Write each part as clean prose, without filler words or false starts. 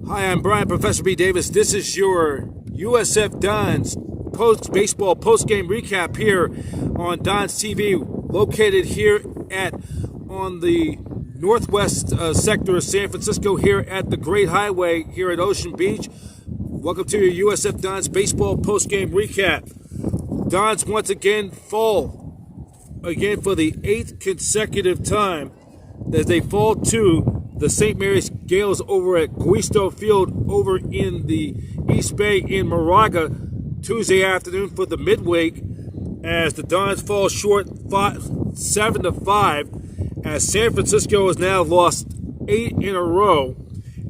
Hi, I'm Brian Professor B. Davis. This is your USF Dons baseball post-game recap here on Dons TV, located here on the northwest sector of San Francisco, here at the Great Highway here at Ocean Beach. Welcome to your USF Dons baseball post-game recap. Dons once again fall again for the 8th consecutive time as they fall to the St.Marys Gaels over at Guisto Field over in the East Bay in Moraga Tuesday afternoon for the midweek, as the Dons fall short 7-5, as San Francisco has now lost 8 in a row,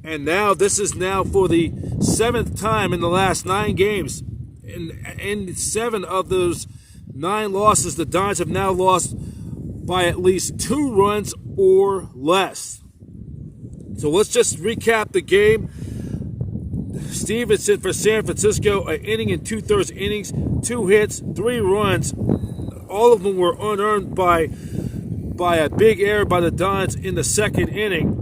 and now this is now for the 7th time in the last 9 games. In 7 of those 9 losses, the Dons have now lost by at least 2 runs or less. So let's just recap the game. Stevenson for San Francisco, an inning and 2/3 innings, 2 hits, 3 runs. All of them were unearned by a big error by the Dons in the 2nd inning.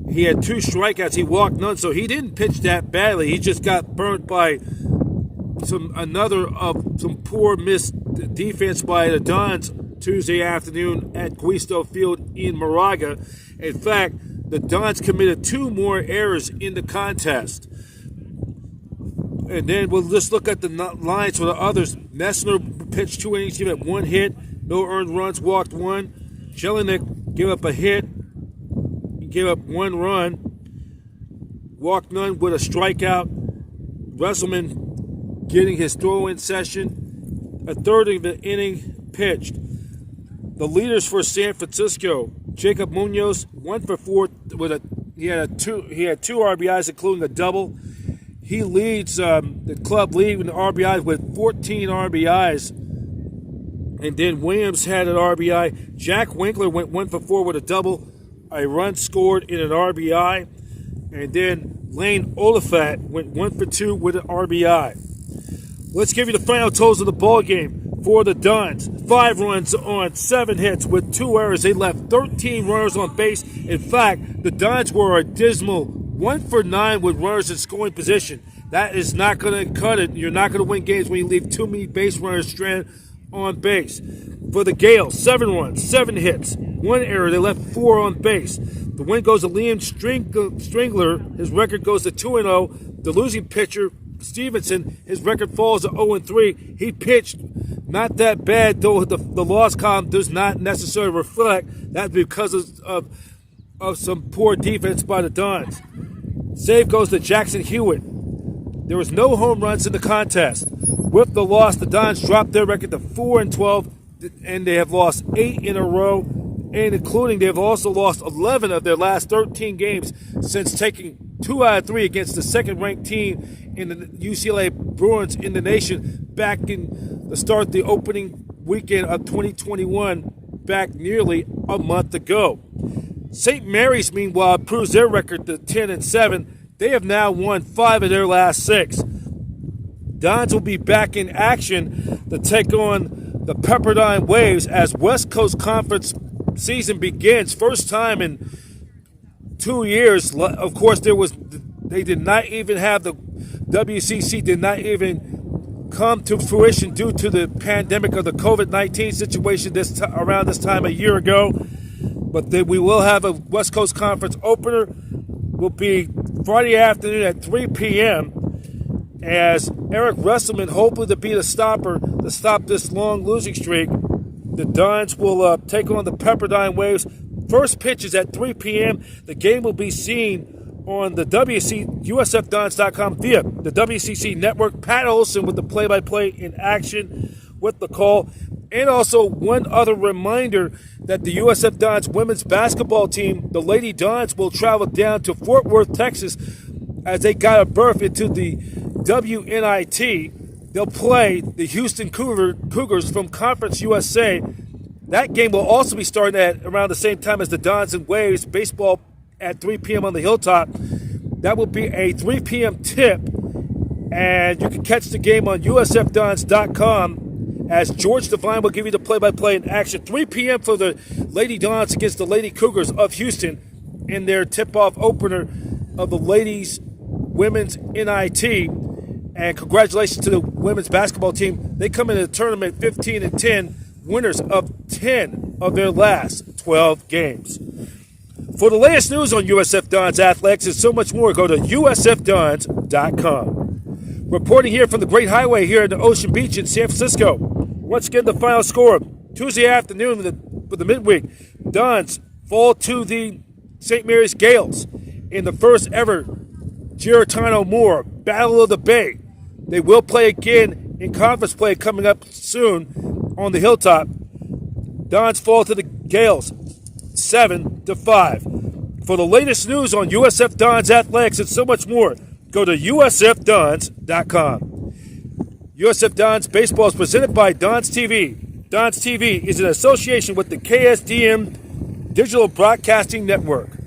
He had 2 strikeouts. He walked none, so he didn't pitch that badly. He just got burnt by some poor missed defense by the Dons Tuesday afternoon at Guisto Field in Moraga. In fact, the Dons committed 2 more errors in the contest. And then we'll just look at the lines for the others. Messner pitched 2 innings, gave up 1 hit, no earned runs, walked 1. Jelinek gave up a hit, gave up 1 run, walked none with a strikeout. Russellman getting his throw-in session. A third of the inning pitched. The leaders for San Francisco: Jacob Munoz, 1 for 4 he had 2 RBIs, including a double. He leads the club lead in the RBIs with 14 RBIs. And then Williams had an RBI. Jack Winkler went 1 for 4 with a double, a run scored in an RBI. And then Lane Oliphant went 1 for 2 with an RBI. Let's give you the final totals of the ball game. For the Dons, 5 runs on 7 hits with 2 errors. They left 13 runners on base. In fact, the Dons were a dismal 1 for 9 with runners in scoring position. That is not going to cut it. You're not going to win games when you leave too many base runners stranded on base. For the Gaels, 7 runs, 7 hits, 1 error. They left 4 on base. The win goes to Liam Stringler. His record goes to 2-0. The losing pitcher, Stevenson, his record falls to 0-3. He pitched not that bad, though the loss column does not necessarily reflect that because of some poor defense by the Dons. Save goes to Jackson Hewitt. There was no home runs in the contest. With the loss, the Dons dropped their record to 4-12, and they have lost 8 in a row, and including they have also lost 11 of their last 13 games since taking 2 out of 3 against the second-ranked team in the UCLA Bruins in the nation back in the start of the opening weekend of 2021, back nearly a month ago. St. Marys, meanwhile, improves their record to 10-7. They have now won 5 of their last 6. Dons will be back in action to take on the Pepperdine Waves as West Coast Conference season begins. First time in 2 years. Of course, they did not even have the WCC did not even come to fruition due to the pandemic of the COVID-19 situation around this time a year ago. But we will have a West Coast Conference opener. Will be Friday afternoon at 3 p.m. as Eric Russellman, hopefully to be the stopper to stop this long losing streak. The Dons will take on the Pepperdine Waves. First pitch is at 3 p.m. The game will be seen on the USFDons.com via the WCC network. Pat Olson with the play-by-play in action with the call. And also one other reminder that the USF Dons women's basketball team, the Lady Dons, will travel down to Fort Worth, Texas, as they got a berth into the WNIT. They'll play the Houston Cougars from Conference USA. That game will also be starting at around the same time as the Dons and Waves baseball at 3 p.m. on the Hilltop. That will be a 3 p.m. tip, and you can catch the game on USFDons.com as George Devine will give you the play-by-play in action. 3 p.m. for the Lady Dons against the Lady Cougars of Houston in their tip-off opener of the ladies women's NIT, and congratulations to the women's basketball team. They come into the tournament 15-10, winners of 10 of their last 12 games. For the latest news on USF Dons athletics and so much more, go to usfdons.com. Reporting here from the Great Highway here at the Ocean Beach in San Francisco. Once again, the final score, Tuesday afternoon for the midweek. Dons fall to the St.Marys Gaels in the first ever Giratano Moore Battle of the Bay. They will play again in conference play coming up soon on the Hilltop. Dons fall to the Gaels 7-5. For the latest news on USF Dons athletics and so much more, go to usfdons.com. USF Dons baseball is presented by Dons TV. Dons TV is in association with the KSDM Digital Broadcasting Network.